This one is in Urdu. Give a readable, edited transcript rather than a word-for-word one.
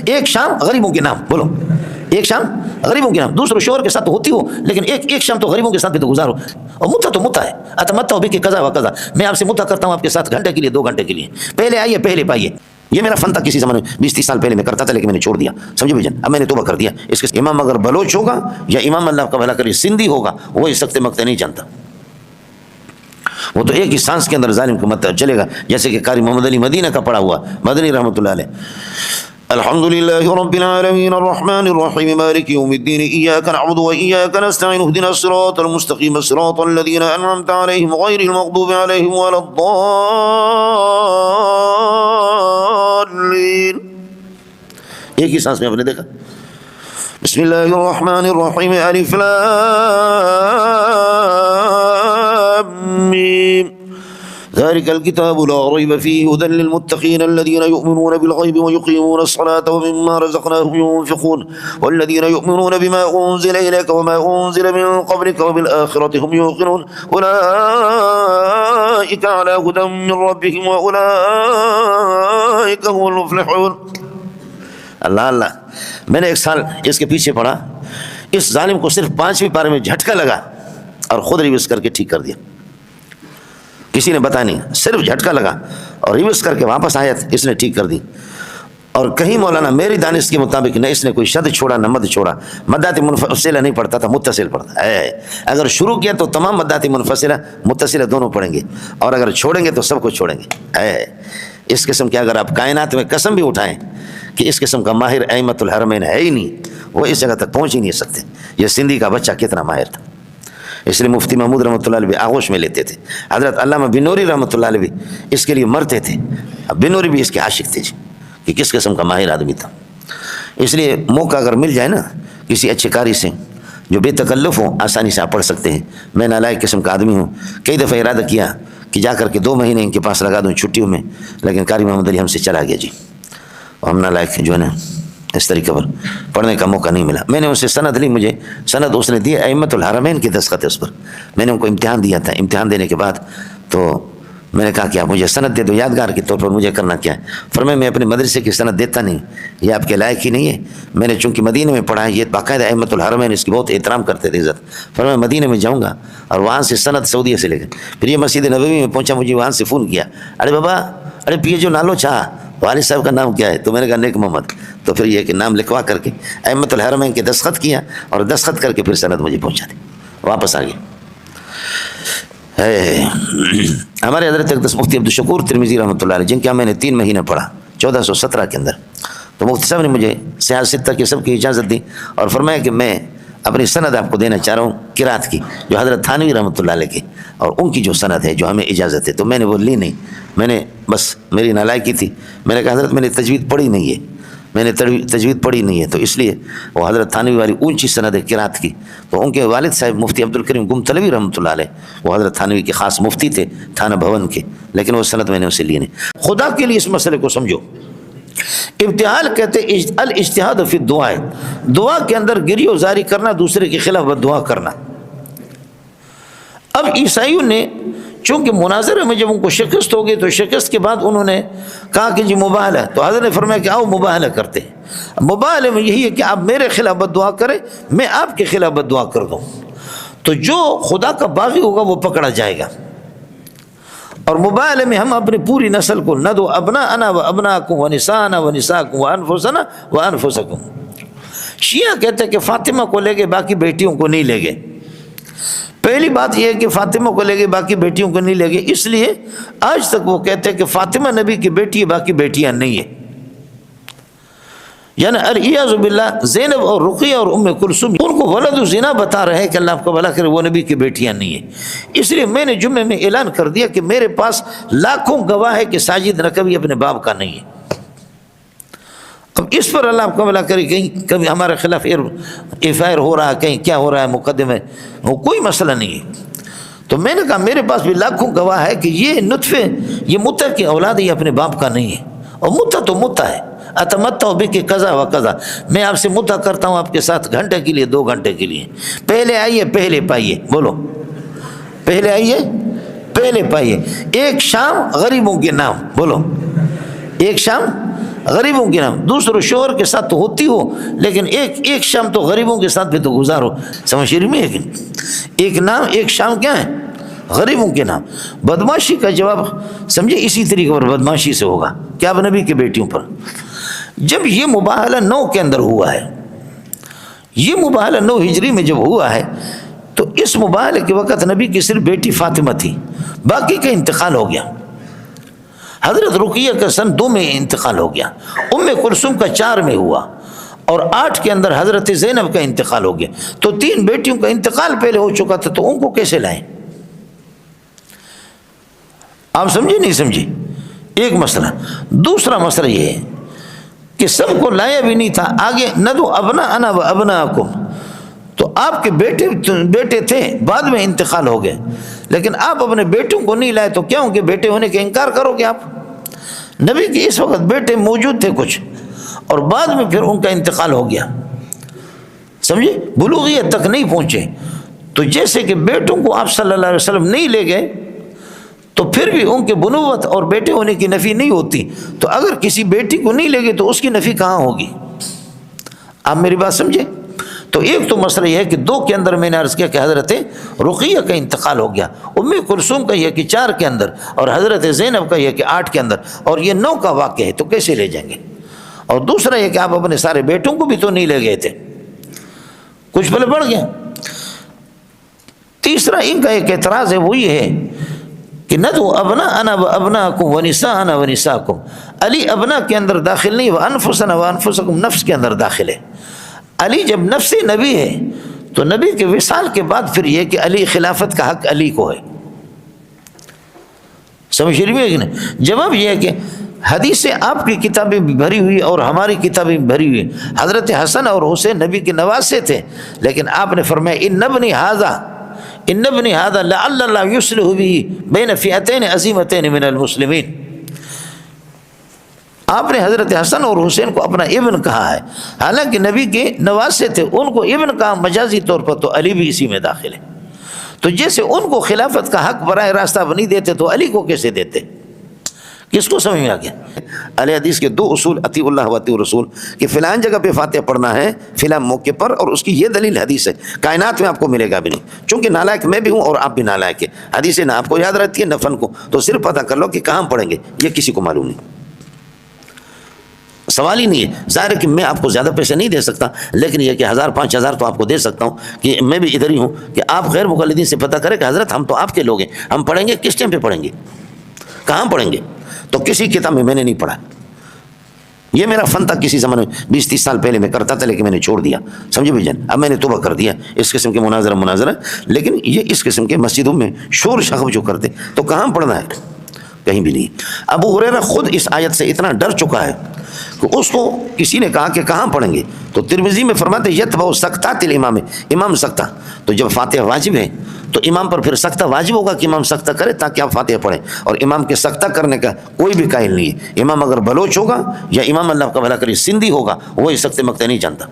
ایک شام غریبوں کے نام، بولو ایک شام غریبوں کے نام، دوسرے شوہر کے ساتھ تو ہوتی ہو لیکن ایک شام تو غریبوں کے ساتھ بھی تو گزارو۔ اور متا تو متا ہے، اتمتع بک قضا و قضا، میں آپ سے متا کرتا ہوں آپ کے ساتھ گھنٹے کے لیے 2 گھنٹے کے لیے، پہلے آئیے پہلے پائیے۔ یہ میرا فن تھا، کسی زمانے میں 20-30 سال پہلے میں کرتا تھا لیکن میں نے چھوڑ دیا، سمجھے بھائی جان، اب میں نے توبہ کر دیا۔ اس کے امام اگر بلوچ ہوگا یا امام اللہ کا بھلا کرے سندھی ہوگا، وہ اس سکتے مکتے نہیں جانتا، وہ تو ایک ہی سانس کے اندر ظالم کو مت چلے گا، جیسے کہ قاری محمد علی مدینہ کا پڑھا ہوا مدنی رحمۃ اللہ علیہ۔ الحمد لله رب العالمين الرحمن الرحيم مالك يوم الدين إياك نعبد وإياك نستعين اهدنا الصراط المستقيم صراط الذين أنعمت عليهم غير المغضوب عليهم ولا الضالين۔ ایک ہی سانس میں آپ نے دیکھا، بسم اللہ الرحمن الرحیم الف لام میم ذلك الكتاب لا ريب فيه هدى للمتقين الذين يؤمنون بالغيب ويقيمون الصلاة ومما رزقناهم ينفقون والذين يؤمنون بما أنزل إليك وما أنزل من قبلك وبالآخرة هم يوقنون أولئك على هدى من ربهم وأولئك هم المفلحون۔ اللہ اللہ، میں نے ایک سال اس کے پیچھے پڑھا، اس ظالم کو صرف 5ویں پارے میں جھٹکا لگا اور خود ریویس کر کے ٹھیک کر دیا، کسی نے بتا نہیں، صرف جھٹکا لگا اور ریویس کر کے واپس آیا، اس نے ٹھیک کر دی۔ اور کہیں مولانا میری دانش کے مطابق نہ اس نے کوئی شد چھوڑا نہ مد چھوڑا، مدات منفصلہ نہیں پڑھتا تھا، متصل پڑھتا ہے۔ اگر شروع کیا تو تمام مدات منفصلہ متصلہ دونوں پڑھیں گے، اور اگر چھوڑیں گے تو سب کچھ چھوڑیں گے۔ اس قسم کے اگر آپ کائنات میں قسم بھی اٹھائیں کہ اس قسم کا ماہر ائمۃ الحرمین ہے ہی نہیں، وہ اس جگہ تک پہنچ ہی نہیں سکتے۔ یہ سندھی کا بچہ کتنا ماہر تھا، اس لیے مفتی محمود رحمۃ اللہ علیہ بھی آغوش میں لیتے تھے، حضرت علامہ بنوری رحمۃ اللہ علیہ بھی اس کے لیے مرتے تھے، بنوری بھی اس کے عاشق تھے جی، کہ کس قسم کا ماہر آدمی تھا۔ اس لیے موقع اگر مل جائے نا کسی اچھے قاری سے جو بے تکلف ہو، آسانی سے آپ پڑھ سکتے ہیں۔ میں نالائق قسم کا آدمی ہوں، کئی دفعہ ارادہ کیا کہ جا کر کے 2 مہینے ان کے پاس لگا دوں چھٹیوں میں، لیکن قاری محمد علی ہم سے چلا گیا جی، اور ہم نالائق جو ہے نا اس طریقے پر پڑھنے کا موقع نہیں ملا۔ میں نے ان سے سند لی، مجھے سند اس نے دی، ائمۃ الحرمین کی دستخط ہے اس پر۔ میں نے ان کو امتحان دیا تھا، امتحان دینے کے بعد تو میں نے کہا کہ آپ مجھے سند دے دو یادگار کے طور پر، مجھے کرنا کیا ہے؟ فرمایا میں اپنے مدرسے کی سند دیتا نہیں، یہ آپ کے لائق ہی نہیں ہے۔ میں نے چونکہ مدینہ میں پڑھا ہے، یہ باقاعدہ ائمۃ الحرمین اس کی بہت احترام کرتے تھے، عزت۔ فرمایا مدینہ میں جاؤں گا اور وہاں سے سند سعودیہ سے لے کر پھر یہ مسجد نبوی میں پہنچا، مجھے وہاں سے فون کیا، ارے بابا، ارے پیے جو نالو چھا والد صاحب کا نام کیا ہے؟ تو میں نے کہا نیک محمد۔ تو پھر یہ کہ نام لکھوا کر کے ائمۃ الحرمین کے دستخط کیا اور دستخط کر کے پھر سند مجھے پہنچا دی، واپس آ گیا۔ ہمارے حضرت اقدس مفتی عبدالشکور ترمذی رحمۃ اللہ علیہ، جن کے میں نے 3 مہینے پڑھا 1417 کے اندر، تو مفتی صاحب نے مجھے سیاح ستہ کی سب کی اجازت دی اور فرمایا کہ میں اپنی سند آپ کو دینا چاہ رہا ہوں قرات کی، جو حضرت تھانوی رحمۃ اللہ علیہ کی، اور ان کی جو سند ہے جو ہمیں اجازت ہے۔ تو میں نے وہ لی نہیں، میں نے بس میری نالائکی تھی، میں نے کہا حضرت میں نے تجوید پڑھی نہیں ہے، میں نے تجوید پڑھی نہیں ہے، تو اس لیے وہ حضرت تھانوی والی اونچی سند ہے قرات کی۔ تو ان کے والد صاحب مفتی عبدالکریم گمطلوی رحمۃ اللہ علیہ، وہ حضرت تھانوی کے خاص مفتی تھے تھانہ بھون کے، لیکن وہ سند میں نے اسے لی نہیں۔ خدا کے لیے اس مسئلے کو سمجھو، ابتحال کہتے الاجتہاد فی الدعاء، دعا کے اندر گری و زاری کرنا، دوسرے کے خلاف بد دعا کرنا۔ اب عیسائیوں نے چونکہ مناظرے میں جب ان کو شکست ہو گئی تو شکست کے بعد انہوں نے کہا کہ جی مباہلہ، تو حضرت نے فرمایا کہ آؤ مباہلہ کرتے ہیں۔ مباہلے میں یہی ہے کہ آپ میرے خلاف بد دعا کریں، میں آپ کے خلاف بد دعا کر دوں، تو جو خدا کا باغی ہوگا وہ پکڑا جائے گا۔ اور مباہلے میں ہم اپنی پوری نسل کو ندعو ابناءنا و ابناءکم و نساءنا و نساءکم و انفسنا و انفسکم۔ شیعہ کہتے ہیں کہ فاطمہ کو لے گئے باقی بیٹیوں کو نہیں لے گئے۔ پہلی بات یہ ہے کہ فاطمہ کو لے گئے باقی بیٹیوں کو نہیں لے گئے، اس لیے آج تک وہ کہتے ہیں کہ فاطمہ نبی کی بیٹی ہے باقی بیٹیاں نہیں ہیں، یعنی الیاذ باللہ زینب اور رقیہ اور ام کلثوم ان کو ولد الزنا بتا رہے ہیں کہ اللہ آپ کو بھلا کرے، وہ نبی کی بیٹیاں نہیں ہیں۔ اس لیے میں نے جمعے میں اعلان کر دیا کہ میرے پاس لاکھوں گواہ ہے کہ ساجد نقوی اپنے باپ کا نہیں ہے۔ اب اس پر اللہ آپ کو بھلا کرے، کہیں کبھی ہمارے خلاف ایف آئی آر ہو رہا ہے، کہیں کیا ہو رہا ہے مقدمے، وہ کوئی مسئلہ نہیں ہے۔ تو میں نے کہا میرے پاس بھی لاکھوں گواہ ہے کہ یہ نطفے، یہ متا کی اولاد، یہ اپنے باپ کا نہیں ہے، اور متا تو متا ہے، اتمتع بک قضا و قضا، میں آپ سے متا کرتا ہوں آپ کے ساتھ گھنٹے کے لیے 2 گھنٹے کے لیے، پہلے آئیے پہلے پائیے، بولو پہلے آئیے پہلے پائیے، ایک شام غریبوں کے نام، بولو ایک شام غریبوں کے نام، دوسروں شوہر کے ساتھ تو ہوتی ہو، لیکن ایک شام تو غریبوں کے ساتھ بھی تو گزارو. سمجھ شریف میں ہے، ایک نام ایک شام کیا ہے؟ غریبوں کے نام. بدماشی کا جواب سمجھے اسی طریقے پر بدماشی سے ہوگا. کیا اب نبی کی بیٹیوں پر جب یہ مباہلہ 9 کے اندر ہوا ہے، یہ مباہلہ 9 ہجری میں جب ہوا ہے، تو اس مباہلے کے وقت نبی کی صرف بیٹی فاطمہ تھی، باقی کا انتقال ہو گیا. حضرت رقیہ کا سن 2 میں انتقال ہو گیا، ام کلثوم کا 4 میں ہوا، اور 8 کے اندر حضرت زینب کا انتقال ہو گیا. تو 3 بیٹیوں کا انتقال پہلے ہو چکا تھا، تو ان کو کیسے لائیں؟ آپ سمجھے نہیں سمجھے؟ ایک مسئلہ. دوسرا مسئلہ یہ ہے کہ سب کو لایا بھی نہیں تھا. آگے ندو ابناءنا و ابناءکم، تو آپ کے بیٹے تھے، بعد میں انتقال ہو گئے، لیکن آپ اپنے بیٹوں کو نہیں لائے، تو کیا ان کے بیٹے ہونے کا انکار کرو گے آپ؟ نبی کے اس وقت بیٹے موجود تھے کچھ، اور بعد میں پھر ان کا انتقال ہو گیا. سمجھے؟ بلوغیت تک نہیں پہنچے. تو جیسے کہ بیٹوں کو آپ صلی اللہ علیہ وسلم نہیں لے گئے، تو پھر بھی ان کے بنوت اور بیٹے ہونے کی نفی نہیں ہوتی. تو اگر کسی بیٹی کو نہیں لے گئے تو اس کی نفی کہاں ہوگی؟ آپ میری بات سمجھے؟ تو ایک تو مسئلہ یہ ہے کہ 2 کے اندر میں نے عرض کیا کہ حضرت رقیہ کا انتقال ہو گیا، ام کلثوم کا یہ کہ 4 کے اندر، اور حضرت زینب کا یہ کہ 8 کے اندر، اور یہ 9 کا واقعہ ہے، تو کیسے لے جائیں گے؟ اور دوسرا یہ کہ آپ اپنے سارے بیٹوں کو بھی تو نہیں لے گئے تھے، کچھ پہلے بڑھ گیا. تیسرا ان کا ایک اعتراض ہے، وہ یہ ہے کہ ندو ابناءنا و ابناءکم و نساءنا و نساءکم. علی ابنا کے اندر داخل نہیں، وانفسنا وانفسکم نفس کے اندر داخل ہے. علی جب نفس نبی ہے تو نبی کے وصال کے بعد پھر یہ کہ علی خلافت کا حق علی کو ہے. سمجھ رہی ہے کہ نہیں؟ جواب یہ ہے کہ حدیثیں آپ کی کتابیں بھی بھری ہوئی اور ہماری کتابیں بھی بھری ہوئی. حضرت حسن اور حسین نبی کے نواسے تھے، لیکن آپ نے فرمایا ان ابنی ھذا لعل اللہ یصلح به بین فئتین عظیمتین من المسلمین. آپ نے حضرت حسن اور حسین کو اپنا ابن کہا ہے، حالانکہ نبی کے نواسے تھے، ان کو ابن کہا مجازی طور پر، تو علی بھی اسی میں داخل ہے. تو جیسے ان کو خلافت کا حق براہ راست آپ نہیں دیتے، تو علی کو کیسے دیتے؟ کس کو سمجھ میں آ گیا؟ اہل حدیث کے 2 اصول اطیع اللہ و اطیع الرسول، کہ فلان جگہ پہ فاتحہ پڑھنا ہے فلان موقع پر، اور اس کی یہ دلیل حدیث ہے. کائنات میں آپ کو ملے گا بھی نہیں، چونکہ نالائق میں بھی ہوں اور آپ بھی نالائق ہیں. حدیثیں نہ آپ کو یاد رہتی ہے نہ فن کو، تو صرف پتہ کر لو کہ کہاں پڑھیں گے، یہ کسی کو معلوم نہیں. سوال ہی نہیں ہے. ظاہر ہے کہ میں آپ کو زیادہ پیسے نہیں دے سکتا، لیکن یہ کہ 1000 5000 تو آپ کو دے سکتا ہوں، کہ میں بھی ادھر ہی ہوں، کہ آپ غیر مقلدین سے پتہ کریں کہ حضرت ہم تو آپ کے لوگ ہیں، ہم پڑھیں گے کس ٹائم پہ پڑھیں گے، کہاں پڑھیں گے. تو کسی کتاب میں نے نہیں پڑھا. یہ میرا فن تھا کسی زمانے میں 20-30 سال پہلے میں کرتا تھا، لیکن میں نے چھوڑ دیا. سمجھے بھائی جان؟ اب میں نے توبہ کر دیا. اس قسم کے مناظرہ، لیکن یہ اس قسم کے مسجدوں میں شور شغب جو کرتے، تو کہاں پڑھنا ہے؟ کہیں بھی نہیں. ابو ہریرہ خود اس آیت سے اتنا ڈر چکا ہے کہ اس کو کسی نے کہا کہ کہاں پڑھیں گے، تو ترمذی میں فرماتے یتبع سکتات الامام، امام سکتہ. تو جب فاتحہ واجب ہے تو امام پر پھر سکتہ واجب ہوگا کہ امام سکتہ کرے تاکہ آپ فاتحہ پڑھیں. اور امام کے سکتہ کرنے کا کوئی بھی قائل نہیں ہے. امام اگر بلوچ ہوگا یا امام اللہ کا بھلا کرے سندھی ہوگا، وہ اس سکتے مکتے نہیں جانتا.